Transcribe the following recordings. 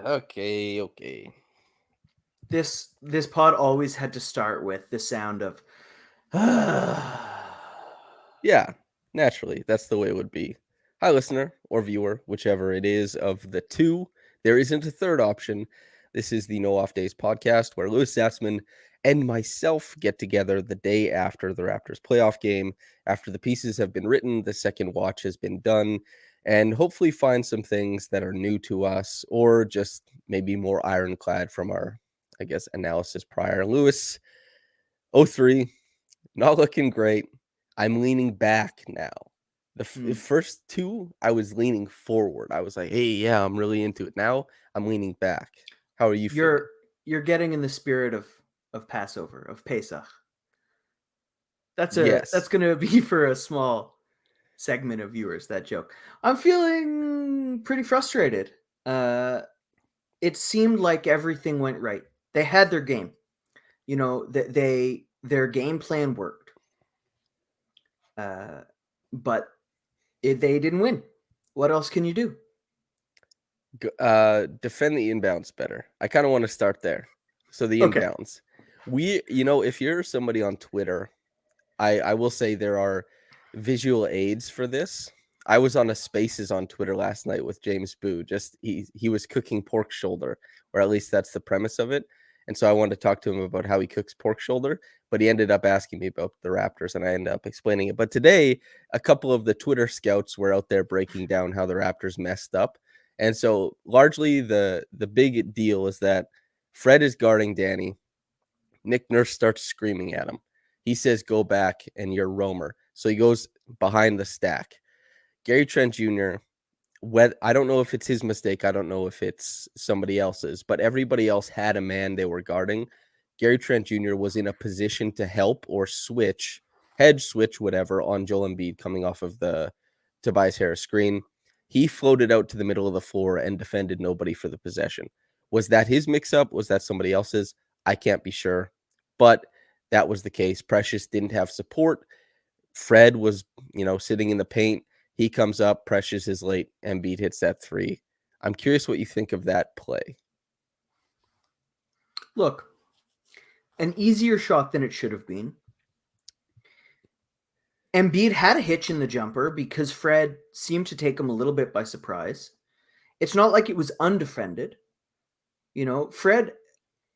Okay. This pod always had to start with the sound of Yeah, naturally, that's the way it would be. Hi, listener or viewer, whichever it is of the two. There isn't a third option. This is the No Off Days podcast where Louis Zatzman and myself get together the day after the Raptors playoff game, after the pieces have been written, the second watch has been done, and hopefully find some things that are new to us or just maybe more ironclad from our, I guess, analysis prior. Louis, 03, not looking great. I'm leaning back now. The first two, I was leaning forward. I was like, hey, yeah, I'm really into it. Now I'm leaning back. How are you feeling? you're getting in the spirit of Passover, of Pesach. That's Yes. going to be for a small segment of viewers, that joke. I'm feeling pretty frustrated. It seemed like everything went right. They had their game. You know, their game plan worked. But they didn't win. What else can you do? Defend the inbounds better. I kind of want to start there. So the Okay. inbounds. If you're somebody on Twitter, I will say there are visual aids for this. I was on a Spaces on Twitter last night with James Boo. Just he was cooking pork shoulder, or at least that's the premise of it. And so I wanted to talk to him about how he cooks pork shoulder, but he ended up asking me about the Raptors, and I ended up explaining it. But today, a couple of the Twitter scouts were out there breaking down how the Raptors messed up. And so largely the big deal is that Fred is guarding Danny. Nick Nurse starts screaming at him. He says, go back and you're roamer. So he goes behind the stack. Gary Trent Jr., I don't know if it's his mistake. I don't know if it's somebody else's, but everybody else had a man they were guarding. Gary Trent Jr. was in a position to help or hedge switch, whatever, on Joel Embiid coming off of the Tobias Harris screen. He floated out to the middle of the floor and defended nobody for the possession. Was that his mix-up? Was that somebody else's? I can't be sure, but that was the case. Precious didn't have support. Fred was, sitting in the paint. He comes up, Precious is late, Embiid hits that three. I'm curious what you think of that play. Look, an easier shot than it should have been. Embiid had a hitch in the jumper because Fred seemed to take him a little bit by surprise. It's not like it was undefended. You know, Fred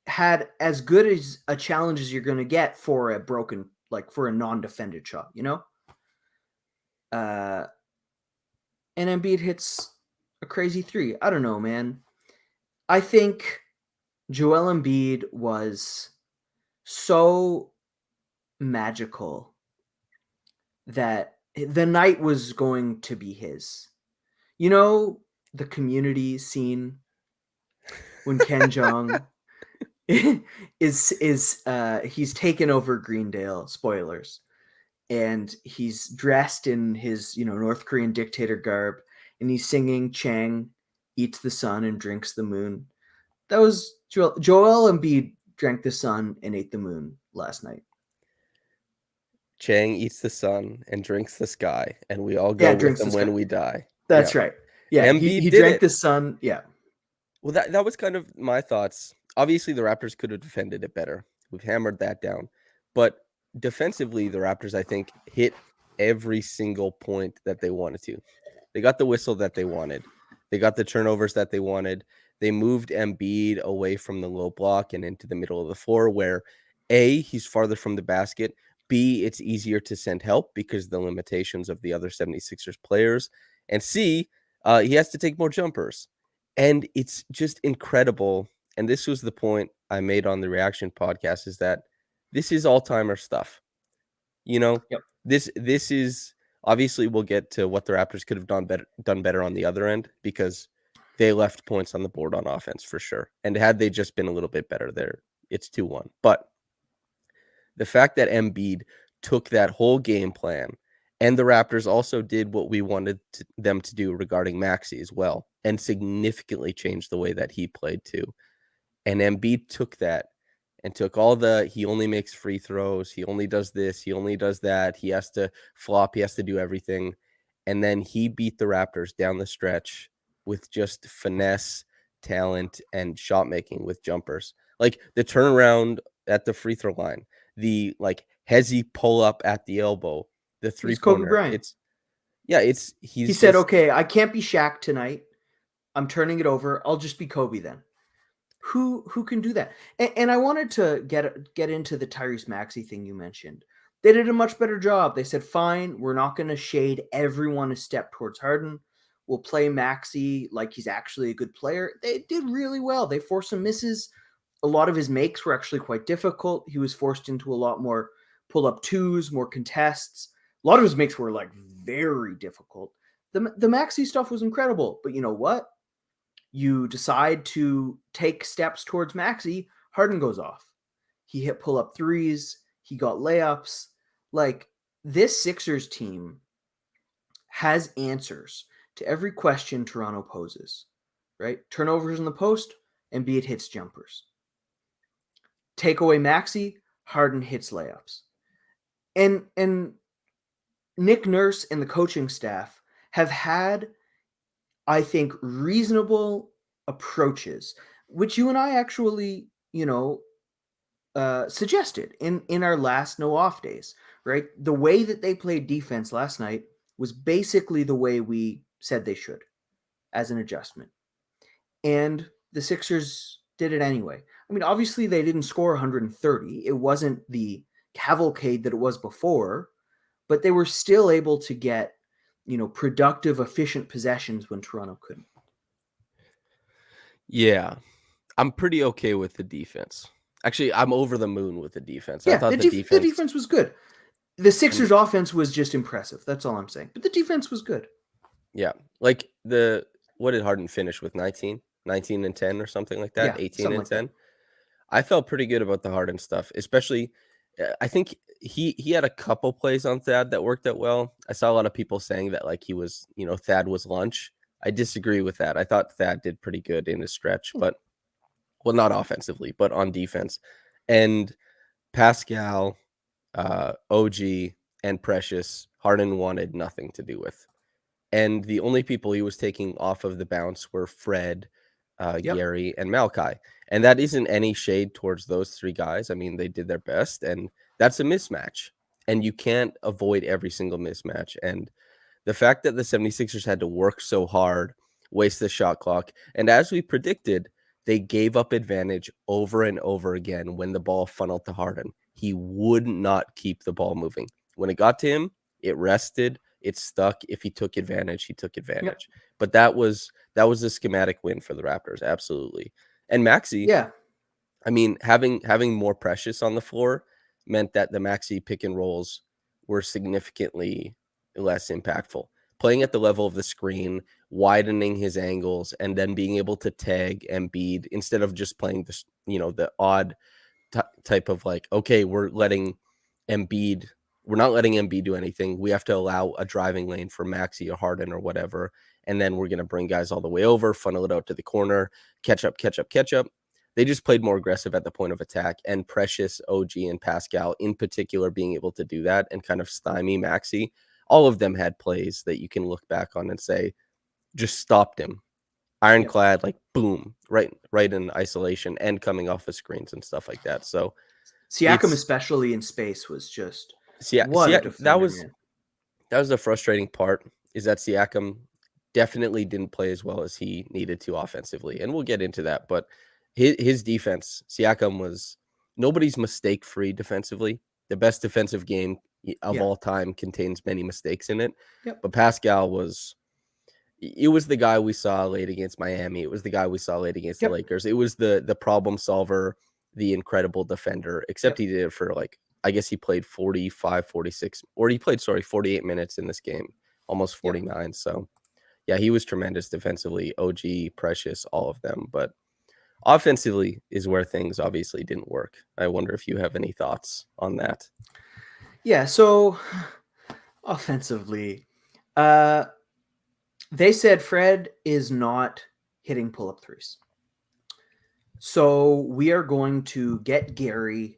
had as good as a challenge as you're going to get for a broken, like for a non-defended shot, you know? And Embiid hits a crazy three. I don't know, man. I think Joel Embiid was so magical that the night was going to be his. You know, the community scene when Ken Jeong is he's taken over Greendale, spoilers, and he's dressed in his, North Korean dictator garb, and he's singing Chang eats the sun and drinks the moon. That was Joel Embiid drank the sun and ate the moon last night. Chang eats the sun and drinks the sky, and we all go Yeah, with drinks the him sky. when we die. That's right. Yeah, Embiid he did drank it. the sun. Yeah. Well, that was kind of my thoughts. Obviously, the Raptors could have defended it better. We've hammered that down. But defensively, the Raptors, I think, hit every single point that they wanted to. They got the whistle that they wanted. They got the turnovers that they wanted. They moved Embiid away from the low block and into the middle of the floor where, A, he's farther from the basket. B, it's easier to send help because of the limitations of the other 76ers players. And C, he has to take more jumpers. And it's just incredible. And this was the point I made on the reaction podcast, is that this is all-timer stuff. Yep. This is obviously, we'll get to what the Raptors could have done better on the other end, because they left points on the board on offense for sure. And had they just been a little bit better there, it's 2-1. But the fact that Embiid took that whole game plan, and the Raptors also did what we wanted them to do regarding Maxey as well, and significantly changed the way that he played too. And Embiid took that and took all he only makes free throws, he only does this, he only does that, he has to flop, he has to do everything. And then he beat the Raptors down the stretch with just finesse, talent and shot making with jumpers. Like the turnaround at the free throw line, the like hezzy pull up at the elbow, the He's Kobe 3-pointer. Bryant. He He's said, just "Okay, I can't be Shaq tonight. I'm turning it over. I'll just be Kobe then." Who can do that? And I wanted to get into the Tyrese Maxey thing you mentioned. They did a much better job. They said, "Fine, we're not going to shade everyone a step towards Harden. We'll play Maxey like he's actually a good player." They did really well. They forced some misses. A lot of his makes were actually quite difficult. He was forced into a lot more pull-up twos, more contests. A lot of his makes were like very difficult. The Maxey stuff was incredible, but you know what? You decide to take steps towards Maxey, Harden goes off. He hit pull-up threes. He got layups. Like, this Sixers team has answers to every question Toronto poses, right? Turnovers in the post, Embiid hits jumpers. Take away Maxey, Harden hits layups. And Nick Nurse and the coaching staff have had, I think, reasonable approaches, which you and I actually, suggested in our last no off days, right? The way that they played defense last night was basically the way we said they should as an adjustment. And the Sixers did it anyway. I mean, obviously they didn't score 130. It wasn't the cavalcade that it was before, but they were still able to get, productive, efficient possessions when Toronto couldn't. Yeah. I'm pretty okay with the defense. Actually, I'm over the moon with the defense. I Yeah, thought the the defense defense was good. The Sixers' offense was just impressive. That's all I'm saying. But the defense was good. Yeah. Like what did Harden finish with? 19 and 10 or something like that? Yeah, 18 something and like 10. that. I felt pretty good about the Harden stuff, especially I think he had a couple plays on Thad that worked out well. I saw a lot of people saying that like he was, Thad was lunch. I disagree with that. I thought Thad did pretty good in his stretch, but well, not offensively, but on defense. And Pascal, OG, and Precious, Harden wanted nothing to do with. And the only people he was taking off of the bounce were Fred, Yep. Gary, and Malachi. And that isn't any shade towards those three guys. I mean, they did their best, and that's a mismatch. And you can't avoid every single mismatch. And the fact that the 76ers had to work so hard, waste the shot clock, and as we predicted, they gave up advantage over and over again when the ball funneled to Harden. He would not keep the ball moving. When it got to him, it rested, it stuck. If he took advantage, he took advantage. Yep. But that was a schematic win for the Raptors, absolutely. And Maxey, Yeah. I mean, having more Precious on the floor meant that the Maxey pick and rolls were significantly less impactful. Playing at the level of the screen, widening his angles, and then being able to tag Embiid instead of just playing this, the odd type of like, okay, we're not letting Embiid do anything. We have to allow a driving lane for Maxey or Harden or whatever, and then we're gonna bring guys all the way over, funnel it out to the corner, catch up. They just played more aggressive at the point of attack, and Precious, OG, and Pascal in particular being able to do that and kind of stymie Maxey. All of them had plays that you can look back on and say, just stopped him. Ironclad, like boom, right in isolation and coming off of screens and stuff like that. So Siakam, especially in space, was just what a defender, man. That was the frustrating part, is that Siakam definitely didn't play as well as he needed to offensively. And we'll get into that. But his defense, Siakam was nobody's mistake-free defensively. The best defensive game of all time contains many mistakes in it. Yep. But Pascal was the guy we saw late against Miami. It was the guy we saw late against the Lakers. It was the problem solver, the incredible defender, except he did it for like, I guess he played 45, 46, or he played, 48 minutes in this game, almost 49. Yep. So, yeah, he was tremendous defensively. OG, Precious, all of them. But offensively is where things obviously didn't work. I wonder if you have any thoughts on that. Yeah, so offensively, they said Fred is not hitting pull-up threes. So we are going to get Gary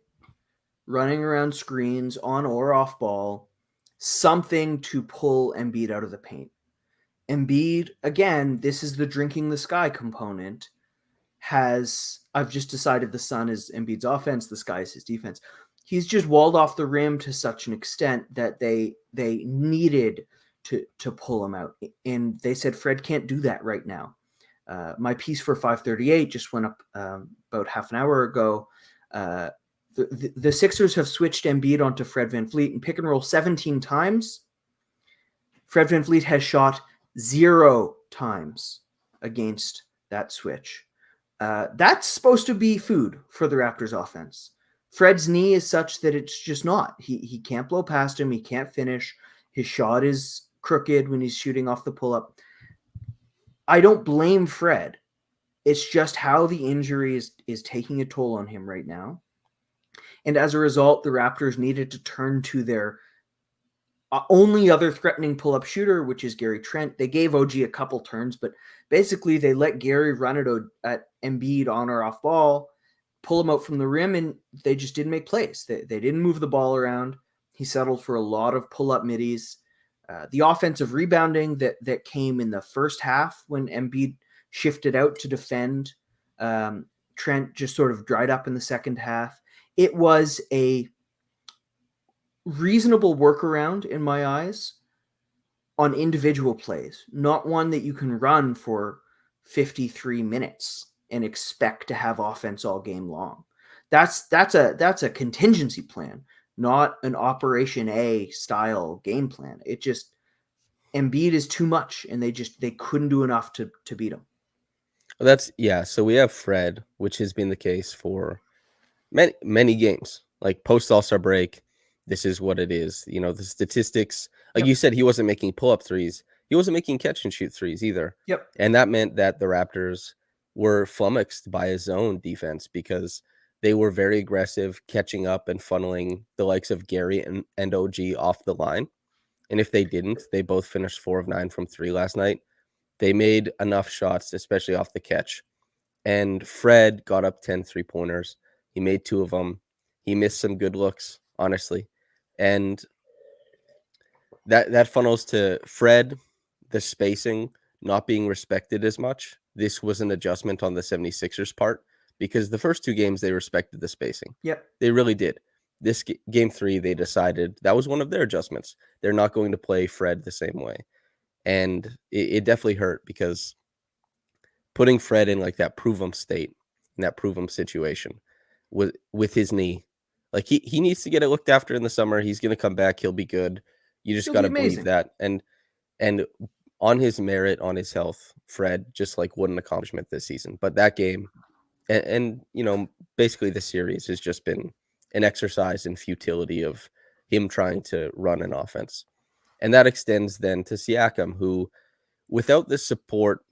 running around screens on or off ball, something to pull Embiid out of the paint. Embiid, again, this is the drinking the sky component. I've just decided the sun is Embiid's offense, the sky is his defense. He's just walled off the rim to such an extent that they needed to pull him out, and they said Fred can't do that right now. My piece for 538 just went up about half an hour ago. The Sixers have switched Embiid onto Fred VanVleet in pick and roll 17 times. Fred VanVleet has shot 0 times against that switch. That's supposed to be food for the Raptors offense. Fred's knee is such that it's just not. He can't blow past him. He can't finish. His shot is crooked when he's shooting off the pull-up. I don't blame Fred. It's just how the injury is taking a toll on him right now. And as a result, the Raptors needed to turn to their only other threatening pull-up shooter, which is Gary Trent. They gave OG a couple turns, but basically they let Gary run it at Embiid on or off ball, pull him out from the rim, and they just didn't make plays. They didn't move the ball around. He settled for a lot of pull-up middies. The offensive rebounding that came in the first half when Embiid shifted out to defend Trent just sort of dried up in the second half. It was a reasonable workaround in my eyes on individual plays, not one that you can run for 53 minutes and expect to have offense all game long. That's a contingency plan, not an Operation A style game plan. It just Embiid is too much, and they couldn't do enough to beat him. So we have Fred, which has been the case for many games. Like post All-Star break, this is what it is. The statistics, like you said, he wasn't making pull-up threes. He wasn't making catch and shoot threes either. Yep. And that meant that the Raptors were flummoxed by his zone defense because they were very aggressive, catching up and funneling the likes of Gary and OG off the line. And if they didn't, they both finished 4 of 9 from 3 last night. They made enough shots, especially off the catch. And Fred got up 10 3-pointers. He made 2 of them. He missed some good looks, honestly. And that funnels to Fred, the spacing not being respected as much. This was an adjustment on the 76ers part because the first 2 games they respected the spacing. Yep. They really did. This game 3, they decided that was one of their adjustments. They're not going to play Fred the same way. And it definitely hurt because putting Fred in like that prove-em state, in that prove-em situation with his knee, like he needs to get it looked after in the summer. He's going to come back. He'll be good. You just got to believe that. And on his merit, on his health, Fred, just like what an accomplishment this season. But that game and basically the series has just been an exercise in futility of him trying to run an offense. And that extends then to Siakam, who, without the support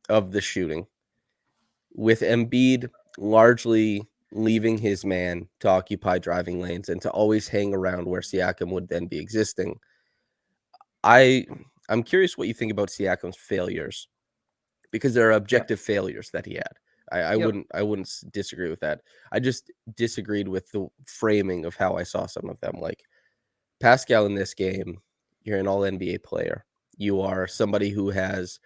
of the shooting, with Embiid largely leaving his man to occupy driving lanes and to always hang around where Siakam would then be existing, I'm curious what you think about Siakam's failures, because there are objective failures that he had. I wouldn't disagree with that. I just disagreed with the framing of how I saw some of them. Like Pascal in this game, you're an all NBA player. You are somebody who has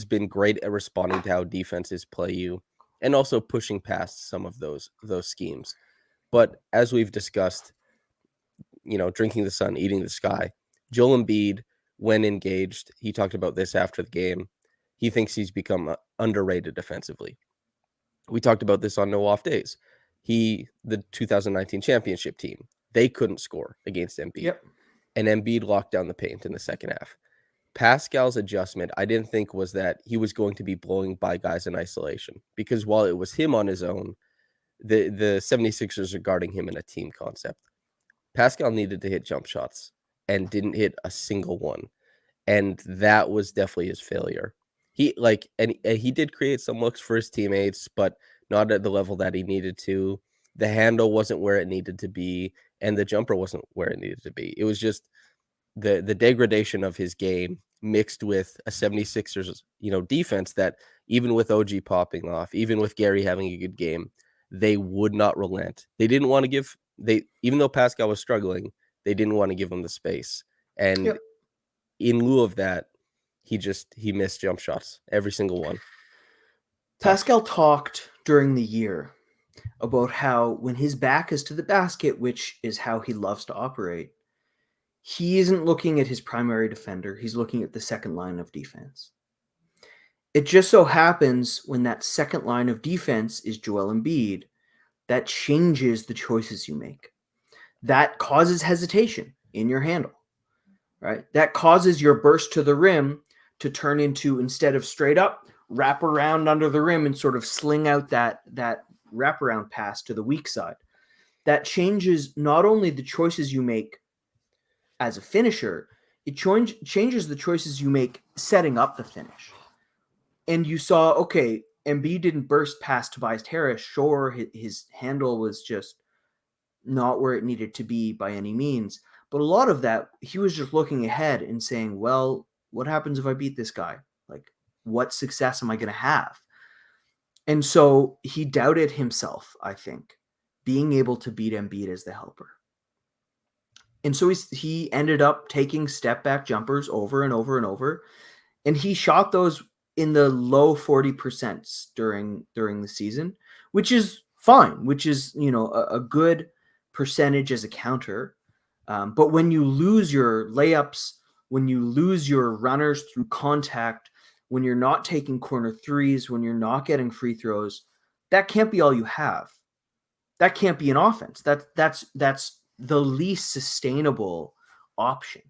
been great at responding to how defenses play you and also pushing past some of those schemes. But as we've discussed, drinking the sun, eating the sky, Joel Embiid, when engaged, he talked about this after the game. He thinks he's become underrated defensively. We talked about this on No Off Days. The 2019 championship team, they couldn't score against Embiid. Yep. And Embiid locked down the paint in the second half. Pascal's adjustment, I didn't think was that he was going to be blowing by guys in isolation, because while it was him on his own, the 76ers are guarding him in a team concept. Pascal needed to hit jump shots and didn't hit a single one. And that was definitely his failure. He did create some looks for his teammates, but not at the level that he needed to. The handle wasn't where it needed to be, and the jumper wasn't where it needed to be. It was just the degradation of his game mixed with a 76ers, defense that even with OG popping off, even with Gary having a good game, they would not relent. They didn't want to even though Pascal was struggling, they didn't want to give him the space. And in lieu of that, he missed jump shots, every single one. tough. Pascal talked during the year about how when his back is to the basket, which is how he loves to operate, he isn't looking at his primary defender. He's looking at the second line of defense. It just so happens when that second line of defense is Joel Embiid, that changes the choices you make. That causes hesitation in your handle, right? That causes your burst to the rim to turn into, instead of straight up, wrap around under the rim and sort of sling out that wraparound pass to the weak side. That changes not only the choices you make as a finisher, it changes the choices you make setting up the finish. And you saw, okay, Embiid didn't burst past Tobias Harris. Sure, his handle was just not where it needed to be by any means. But a lot of that, he was just looking ahead and saying, well, what happens if I beat this guy? Like, what success am I going to have? And so he doubted himself, I think, being able to beat Embiid as the helper. And so he ended up taking step back jumpers over and over and over. And he shot those in the low 40% during the season, which is fine, which is, a good percentage as a counter. But when you lose your layups, when you lose your runners through contact, when you're not taking corner threes, when you're not getting free throws, that can't be all you have. That can't be an offense. That's the least sustainable option.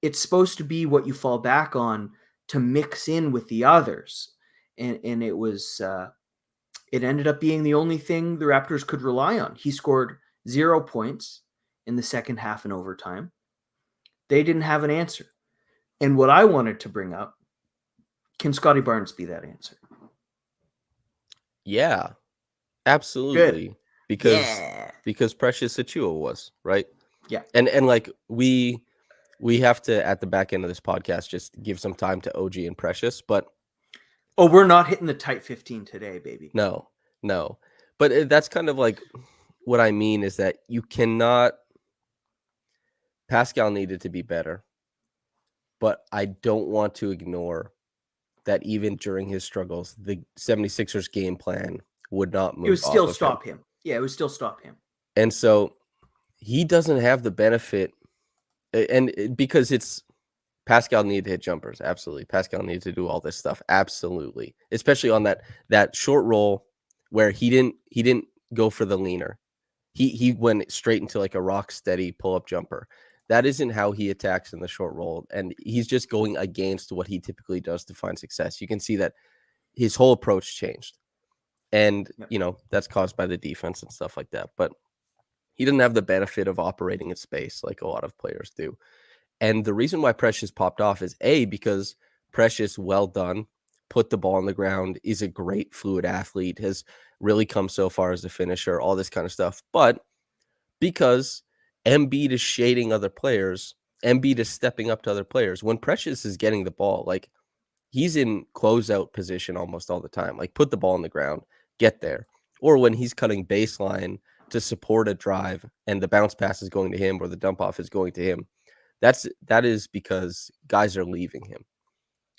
It's supposed to be what you fall back on to mix in with the others. And it was it ended up being the only thing the Raptors could rely on. He scored 0 points in the second half and overtime. They didn't have an answer. And what I wanted to bring up, can Scotty Barnes be that answer? Yeah, absolutely. Good. Because Precious Achua was, right? Yeah. And like we have to, at the back end of this podcast, just give some time to OG and Precious, but we're not hitting the tight 15 today, baby. No. But that's kind of like what I mean is that you cannot. Pascal needed to be better, but I don't want to ignore that even during his struggles, the 76ers game plan would not move. It would still stop him. Yeah, it would still stop him. And so he doesn't have the benefit, and because it's Pascal needed to hit jumpers, absolutely. Pascal needed to do all this stuff, absolutely. Especially on that short roll where he didn't go for the leaner. He went straight into like a rock steady pull-up jumper. That isn't how he attacks in the short roll, and he's just going against what he typically does to find success. You can see that his whole approach changed, and that's caused by the defense and stuff like that. But he didn't have the benefit of operating in space like a lot of players do. And the reason why Precious popped off is because Precious, well done, put the ball on the ground, is a great fluid athlete, has really come so far as a finisher, all this kind of stuff. But because Embiid is shading other players, Embiid is stepping up to other players. When Precious is getting the ball, like he's in closeout position almost all the time. Like put the ball on the ground, get there. Or when he's cutting baseline to support a drive and the bounce pass is going to him or the dump off is going to him. That is because guys are leaving him.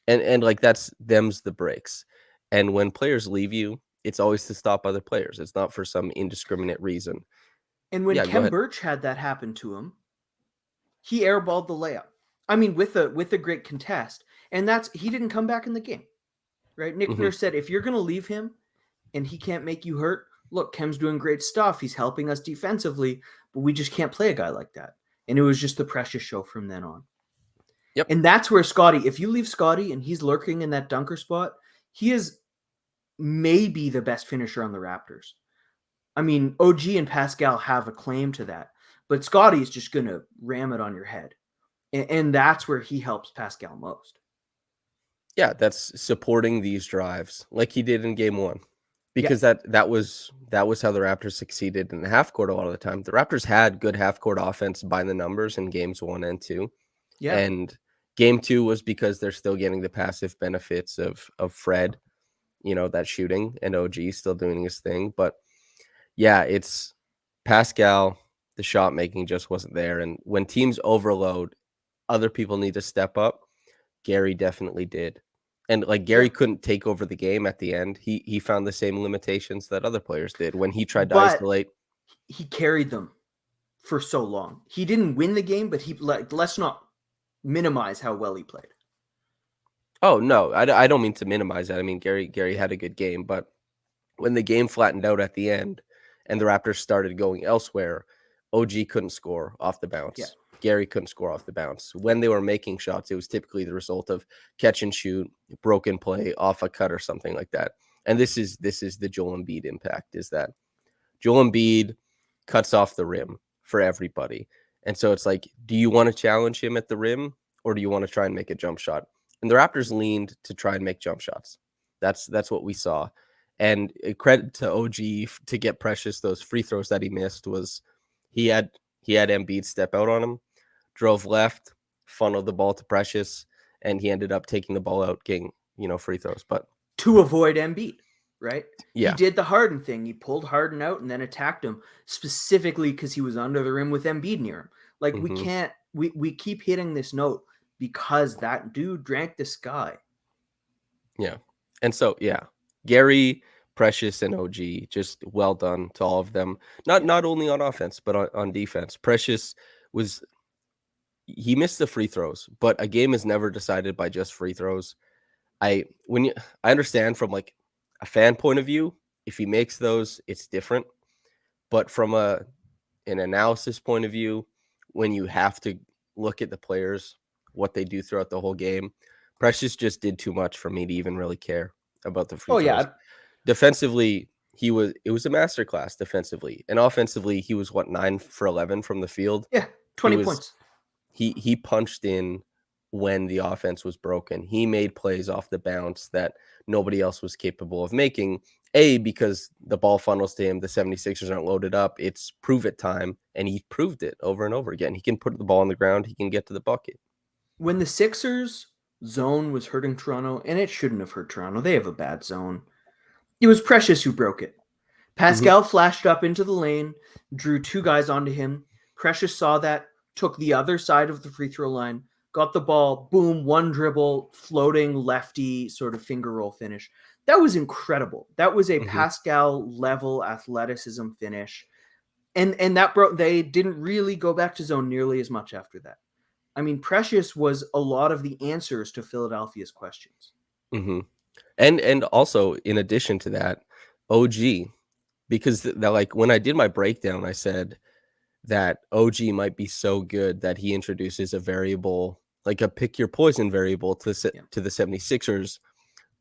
And like them's the breaks. And when players leave you, it's always to stop other players. It's not for some indiscriminate reason. And when Kem Birch had that happen to him, he airballed the layup. I mean, with a great contest. And he didn't come back in the game. Right? Nick Nurse said, if you're going to leave him and he can't make you hurt, look, Kem's doing great stuff. He's helping us defensively, but we just can't play a guy like that. And it was just the Precious show from then on. Yep. And that's where Scotty, if you leave Scotty and he's lurking in that dunker spot, he is maybe the best finisher on the Raptors. I mean, OG and Pascal have a claim to that, but Scotty is just going to ram it on your head. And that's where he helps Pascal most. Yeah, that's supporting these drives like he did in game one. Because that was how the Raptors succeeded in the half court a lot of the time. The Raptors had good half court offense by the numbers in games 1 and 2. Yeah. And game 2 was because they're still getting the passive benefits of Fred, that shooting, and OG still doing his thing. But yeah, it's Pascal, the shot making just wasn't there. And when teams overload, other people need to step up. Gary definitely did. And like Yeah. Gary couldn't take over the game at the end. He found the same limitations that other players did when he tried to But isolate. he carried them for so long. He didn't win the game, but let's not minimize how well he played. Oh no, I don't mean to minimize that. I mean Gary had a good game, but when the game flattened out at the end and the Raptors started going elsewhere, OG couldn't score off the Yeah. bounce. Gary couldn't score off the bounce. When they were making shots, it was typically the result of catch and shoot, broken play, off a cut or something like that. And this is the Joel Embiid impact, is that Joel Embiid cuts off the rim for everybody. And so it's like, do you want to challenge him at the rim or do you want to try and make a jump shot? And the Raptors leaned to try and make jump shots. That's what we saw. And credit to OG to get Precious those free throws that he missed was he had Embiid step out on him, drove left, funneled the ball to Precious, and he ended up taking the ball out, getting free throws. But to avoid Embiid, right? yeah, He did the Harden thing. He pulled Harden out and then attacked him specifically because he was under the rim with Embiid near him. Like we can't we keep hitting this note because that dude drank the sky. Yeah. And so, yeah, Gary, Precious, and OG, just well done to all of them. Not only on offense, but on defense. Precious he missed the free throws, but a game is never decided by just free throws. I understand from like a fan point of view, if he makes those, it's different. But from an analysis point of view, when you have to look at the players, what they do throughout the whole game, Precious just did too much for me to even really care about the free Oh throws. yeah. Defensively, it was a masterclass defensively. And offensively, he was 9 for 11 from the field. Yeah, 20 points. He punched in when the offense was broken. He made plays off the bounce that nobody else was capable of making. Because the ball funnels to him, the 76ers aren't loaded up. It's prove it time, and he proved it over and over again. He can put the ball on the ground. He can get to the bucket. When the Sixers zone was hurting Toronto, and it shouldn't have hurt Toronto, they have a bad zone. It was Precious who broke it. Pascal flashed up into the lane, drew two guys onto him. Precious saw that, took the other side of the free throw line, got the ball, boom, one dribble, floating lefty sort of finger roll finish. That was incredible. That was a Pascal level athleticism finish. And that they didn't really go back to zone nearly as much after that. I mean, Precious was a lot of the answers to Philadelphia's questions. And also, in addition to that, OG, because like when I did my breakdown, I said that OG might be so good that he introduces a variable, like a pick your poison variable to the 76ers.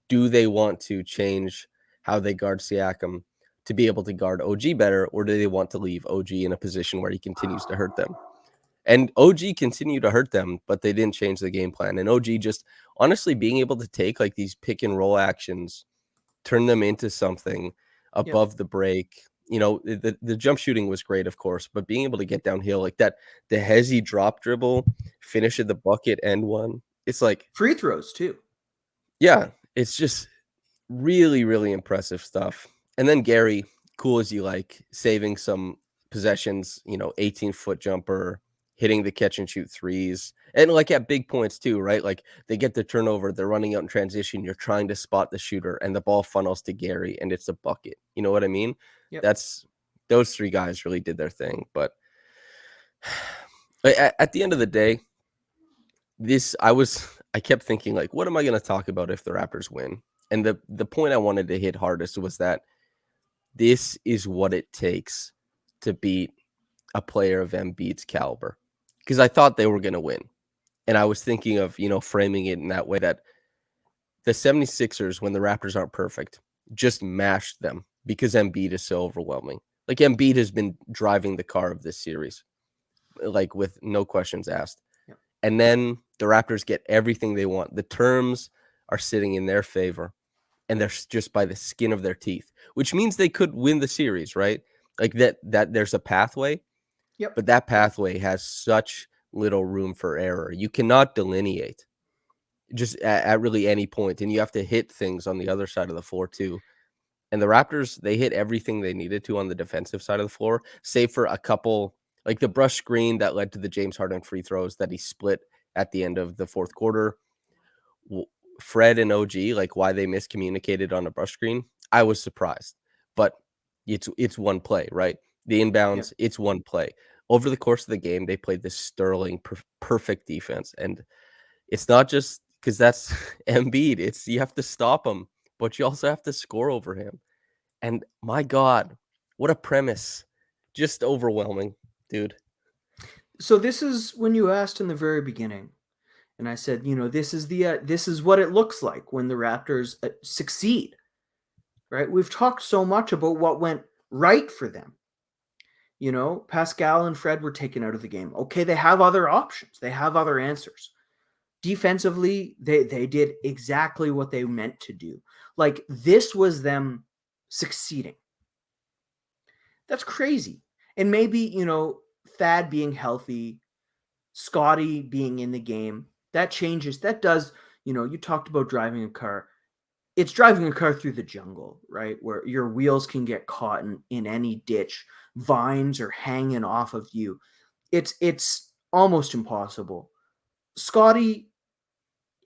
Do they want to change how they guard Siakam to be able to guard OG better, or do they want to leave OG in a position where he continues to hurt them? And OG continued to hurt them, but they didn't change the game plan. And OG just honestly being able to take like these pick and roll actions, turn them into something above the break. The jump shooting was great, of course, but being able to get downhill like that, the Hezzy drop dribble, finish at the bucket, end one. It's like free throws too. Yeah, it's just really, really impressive stuff. And then Gary, cool as you like, saving some possessions, 18-foot jumper, hitting the catch and shoot threes. And like at big points too, right? Like they get the turnover, they're running out in transition, you're trying to spot the shooter, and the ball funnels to Gary and it's a bucket. You know what I mean? Yep. Those three guys really did their thing. But at the end of the day, I kept thinking, like, what am I going to talk about if the Raptors win? And the point I wanted to hit hardest was that this is what it takes to beat a player of Embiid's caliber. Because I thought they were going to win. And I was thinking of, framing it in that way, that the 76ers, when the Raptors aren't perfect, just mashed them because Embiid is so overwhelming. Like Embiid has been driving the car of this series, like with no questions asked. Yep. And then the Raptors get everything they want. The terms are sitting in their favor, and they're just by the skin of their teeth, which means they could win the series, right? Like that there's a pathway, Yep. but that pathway has such little room for error. You cannot delineate just at really any point, and you have to hit things on the other side of the floor too. And the Raptors, they hit everything they needed to on the defensive side of the floor, save for a couple, like the brush screen that led to the James Harden free throws that he split at the end of the fourth quarter. Fred and OG, like why they miscommunicated on a brush screen, I was surprised. But it's one play, right? The Yeah. inbounds, it's one play. Over the course of the game, they played this sterling, perfect defense, and it's not just because that's Embiid. It's you have to stop him, but you also have to score over him. And my God, what a premise! Just overwhelming, dude. So this is when you asked in the very beginning, and I said, this is what it looks like when the Raptors succeed, right? We've talked so much about what went right for them. Pascal and Fred were taken out of the game. Okay, they have other options. They have other answers. Defensively, they did exactly what they meant to do. Like, this was them succeeding. That's crazy. And maybe, Thad being healthy, Scotty being in the game, that changes. That does, you talked about driving a car. It's driving a car through the jungle, right? Where your wheels can get caught in any ditch, vines are hanging off of you. It's almost impossible. Scotty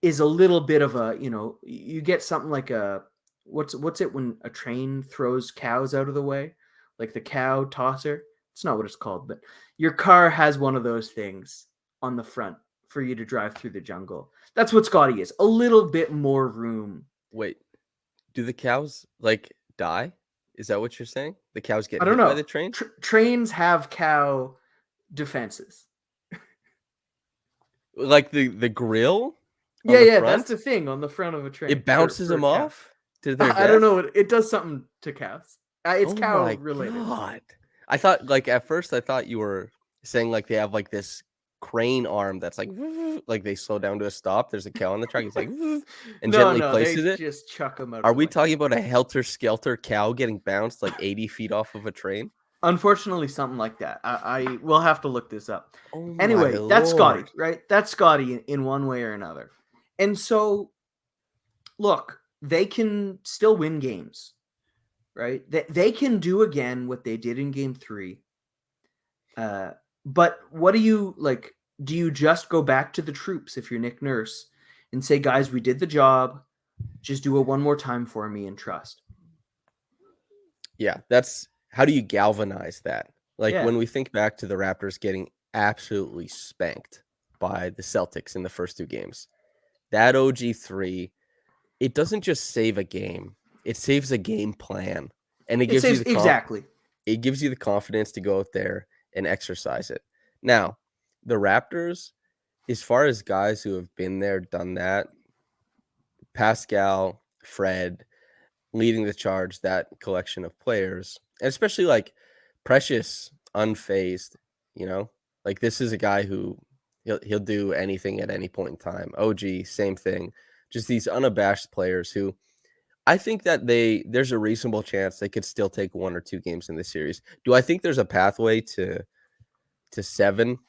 is a little bit of a, you get something like a what's it when a train throws cows out of the way? Like the cow tosser. It's not what it's called, but your car has one of those things on the front for you to drive through the jungle. That's what Scotty is. A little bit more room. Wait, do the cows like die? Is that what you're saying? The cows get I don't hit by know. the train? Trains have cow defenses. Like the grill on Yeah, the yeah, that's front? the thing on the front of a train It for bounces for them cows. off to their I don't death? know. It does something to cows. It's Oh cow my related. God. I thought like at first I thought you were saying like they have like this crane arm that's like they slow down to a stop. There's a cow on the track. It's like and No, gently no, they places it. just chuck them out of Are the we way. talking about a helter-skelter cow getting bounced like 80 feet off of a train? Unfortunately, something like that. I will have to look this up. Oh my Anyway, that's Scotty, Lord. right? That's Scotty in one way or another. And so, look, they can still win games, right? They can do again what they did in game 3. But what do you like? Do you just go back to the troops if you're Nick Nurse and say, guys, we did the job. Just do it one more time for me and trust? Yeah, that's how do you galvanize that? Like Yeah. when we think back to the Raptors getting absolutely spanked by the Celtics in the first 2 games. That OG3, it doesn't just save a game. It saves a game plan. And It saves exactly. it gives you the confidence to go out there and exercise it. Now, the Raptors, as far as guys who have been there, done that, Pascal, Fred, leading the charge, that collection of players, and especially like Precious, unfazed, you know, like this is a guy who he'll do anything at any point in time. OG, same thing. Just these unabashed players who I think that there's a reasonable chance they could still take 1 or 2 games in this series. Do I think there's a pathway to 7?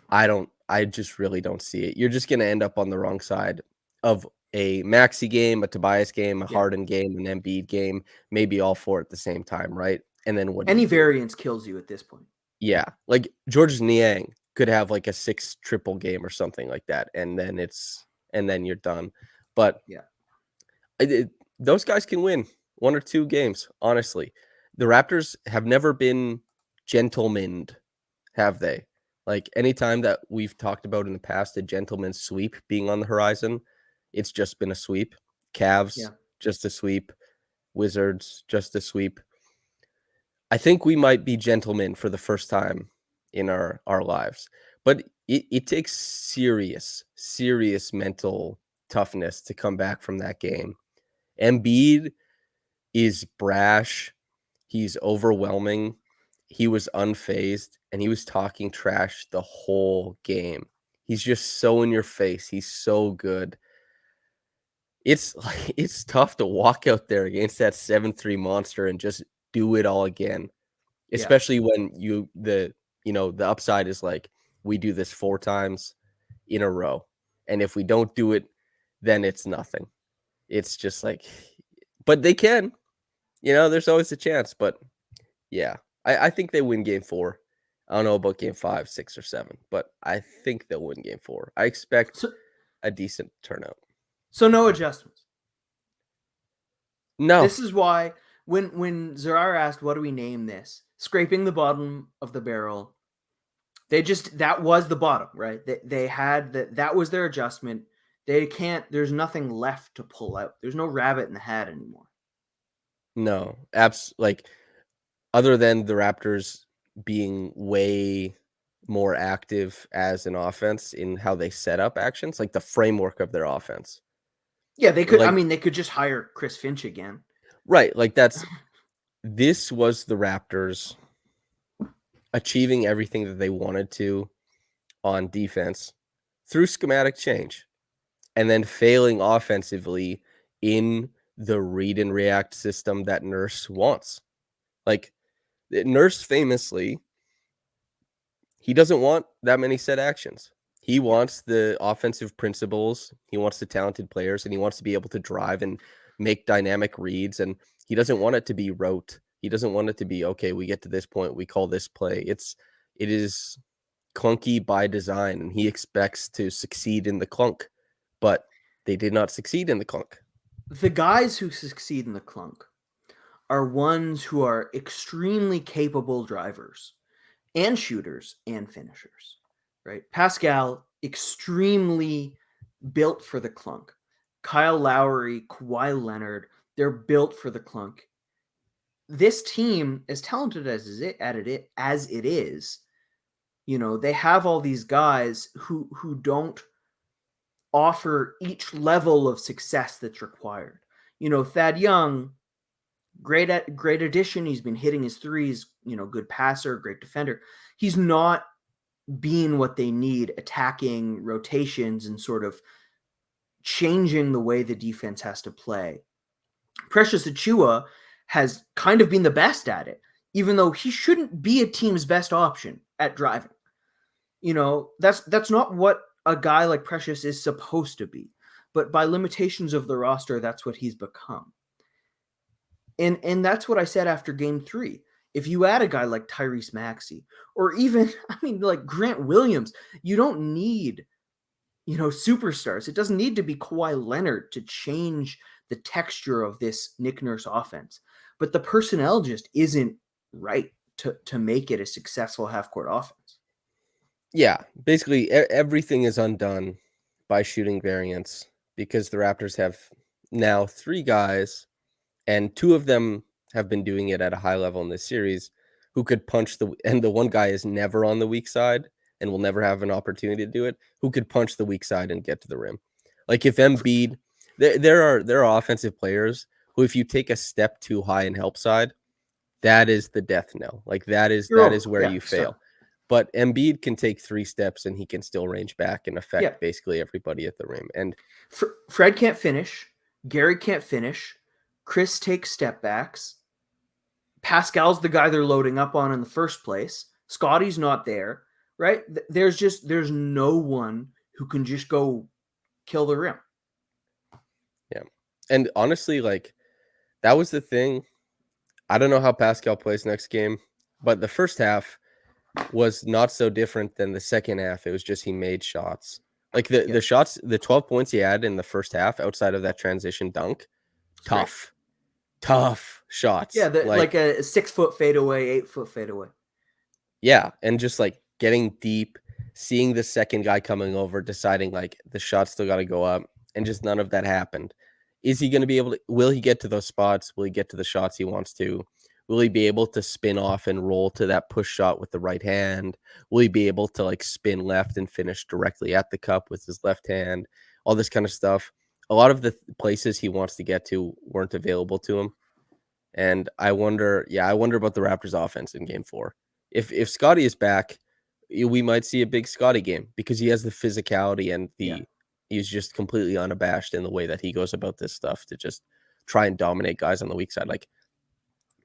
I just really don't see it. You're just gonna end up on the wrong side of a Maxey game, a Tobias game, a Yeah. Harden game, an Embiid game, maybe all 4 at the same time, right? And then what do you Any do? variance kills you at this point. Yeah, like Georges Niang could have like a 6 triple game or something like that, and then you're done. But Yeah. those guys can win 1 or 2 games, honestly. The Raptors have never been gentlemened, have they? Like anytime that we've talked about in the past a gentleman's sweep being on the horizon, it's just been a sweep. Cavs, Yeah. just a sweep. Wizards, just a sweep. I think we might be gentlemen for the first time in our lives. But it takes serious mental toughness to come back from that game. Embiid is brash. He's overwhelming. He was unfazed and he was talking trash the whole game. He's just so in your face. He's so good. It's like it's tough to walk out there against that 7-3 monster and just do it all again. Yeah. Especially when the upside is like we do this 4 times in a row. And if we don't do it, then it's nothing. It's just like but they can. There's always a chance, but yeah, I think they win game 4. I don't know about game 5, 6, or 7, but I think they'll win game 4. I expect So a decent turnout. So no adjustments. No. This is why when Zarar asked, "What do we name this?" Scraping the bottom of the barrel. That was the bottom, right? They had that was their adjustment. They can't. There's nothing left to pull out. There's no rabbit in the hat anymore. No. Like, other than the Raptors being way more active as an offense in how they set up actions, like the framework of their offense. Yeah, they could. I Like, mean, they could just hire Chris Finch again. right, like this was the Raptors achieving everything that they wanted to on defense through schematic change, and then failing offensively in the read and react system that Nurse wants. Like, Nurse famously, he doesn't want that many set actions. He Yeah. wants the offensive principles, he wants the talented players, and he wants to be able to drive and make dynamic reads, and he doesn't want it to be rote. He doesn't want it to be, okay, we get to this point, we call this play. It is clunky by design, and he expects to succeed in the clunk, but they did not succeed in the clunk. The guys who succeed in the clunk are ones who are extremely capable drivers and shooters and finishers, right? Pascal, extremely built for the clunk. Kyle Lowry, Kawhi Leonard, they're built for the clunk. This team, as talented as it is, they have all these guys who don't offer each level of success that's required. Thad Young, great addition. He's been hitting his threes, good passer, great defender. He's not being what they need, attacking rotations and sort of changing the way the defense has to play. Precious Achiuwa has kind of been the best at it, even though he shouldn't be a team's best option at driving. That's not what a guy like Precious is supposed to be. But by limitations of the roster, that's what he's become. And that's what I said after game 3. If you add a guy like Tyrese Maxey, or even, like Grant Williams, you don't need, superstars. It doesn't need to be Kawhi Leonard to change the texture of this Nick Nurse offense. But the personnel just isn't right to make it a successful half-court offense. Yeah, basically everything is undone by shooting variance because the Raptors have now 3 guys, and 2 of them have been doing it at a high level in this series, who could punch and the one guy is never on the weak side and will never have an opportunity to do it, who could punch the weak side and get to the rim. Like, if Embiid, there are offensive players who, if you take a step too high in help side, that is the death knell. Like, that is where you fail. But Embiid can take 3 steps and he can still range back and affect basically everybody at the rim. And Fred can't finish. Gary can't finish. Chris takes step backs. Pascal's the guy they're loading up on in the first place. Scotty's not there, right? There's no one who can just go kill the rim. Yeah. And honestly, like, that was the thing. I don't know how Pascal plays next game, but the first half was not so different than the second half. It was just he made shots. Like, the shots, the 12 points he had in the first half outside of that transition dunk, tough shots. Yeah, like a 6-foot fadeaway, 8-foot fadeaway. Yeah, and just like getting deep, seeing the second guy coming over, deciding like the shot's still got to go up, and just none of that happened. Is he going to be able to? Will he get to those spots? Will he get to the shots he wants to? Will he be able to spin off and roll to that push shot with the right hand? Will he be able to like spin left and finish directly at the cup with his left hand? All this kind of stuff. A lot of the places he wants to get to weren't available to him. And I wonder about the Raptors offense in game 4. If Scotty is back, we might see a big Scotty game because he has the physicality and he's just completely unabashed in the way that he goes about this stuff to just try and dominate guys on the weak side. Like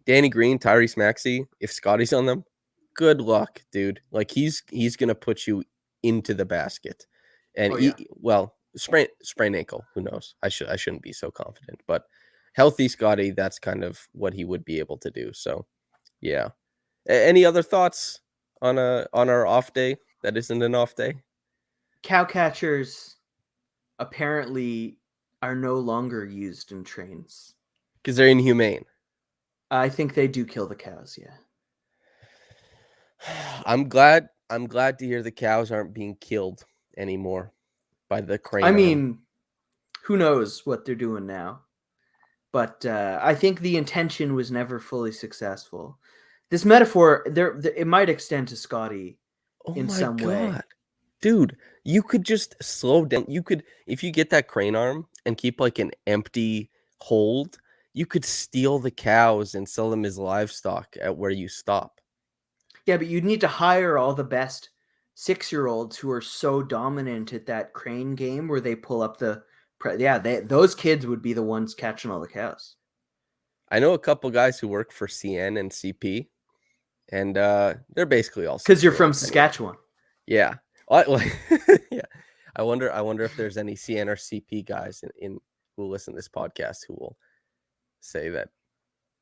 Danny Green, Tyrese Maxey, if Scotty's on them, good luck, dude. Like, he's gonna put you into the basket. And sprain ankle, who knows? I shouldn't be so confident, but healthy Scotty, that's kind of what he would be able to do. So yeah. Any other thoughts on our off day that isn't an off day? Cow catchers apparently are no longer used in trains. Because they're inhumane. I think they do kill the cows, yeah. I'm glad to hear the cows aren't being killed anymore by the crane I arm. mean, who knows what they're doing now? But I think the intention was never fully successful. This metaphor, it might extend to Scotty Oh in my some way. god. Dude, you could just slow down. You could, if you get that crane arm and keep like an empty hold, you could steal the cows and sell them as livestock at where you stop. Yeah, but you'd need to hire all the best 6-year-olds who are so dominant at that crane game where they pull up the. Those kids would be the ones catching all the cows. I know a couple guys who work for CN and CP, and they're basically all Because you're from 6-year-olds anyway. Saskatchewan. Yeah. Yeah. I wonder if there's any CN or CP guys in who listen to this podcast who will say that.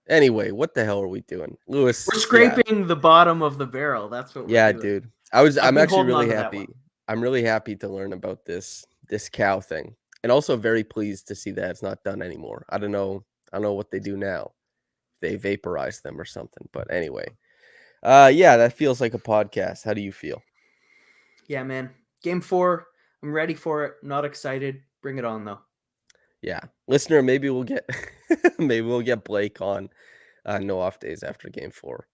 Anyway, what the hell are we doing, Lewis? We're scraping the bottom of the barrel. That's what Yeah, we're doing. dude. I've I'm been actually holding really on to that happy. one. I'm really happy to learn about this cow thing, and also very pleased to see that it's not done anymore. I don't know what they do now. They vaporize them or something. But anyway, yeah, that feels like a podcast. How do you feel? Yeah, man. Game 4. I'm ready for it. Not excited. Bring it on, though. Yeah, listener, maybe we'll get Blake on no off days after game 4.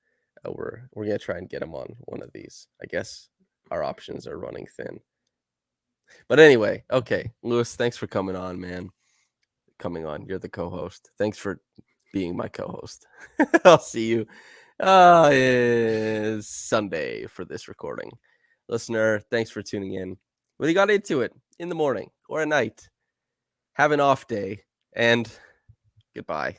We're gonna try and get him on one of these. I guess our options are running thin. But anyway, okay, Lewis, thanks for coming on, man. Coming on, you're the co-host. Thanks for being my co-host. I'll see you Sunday for this recording. Listener, thanks for tuning in. Whether you got into it in the morning or at night, have an off day, and goodbye.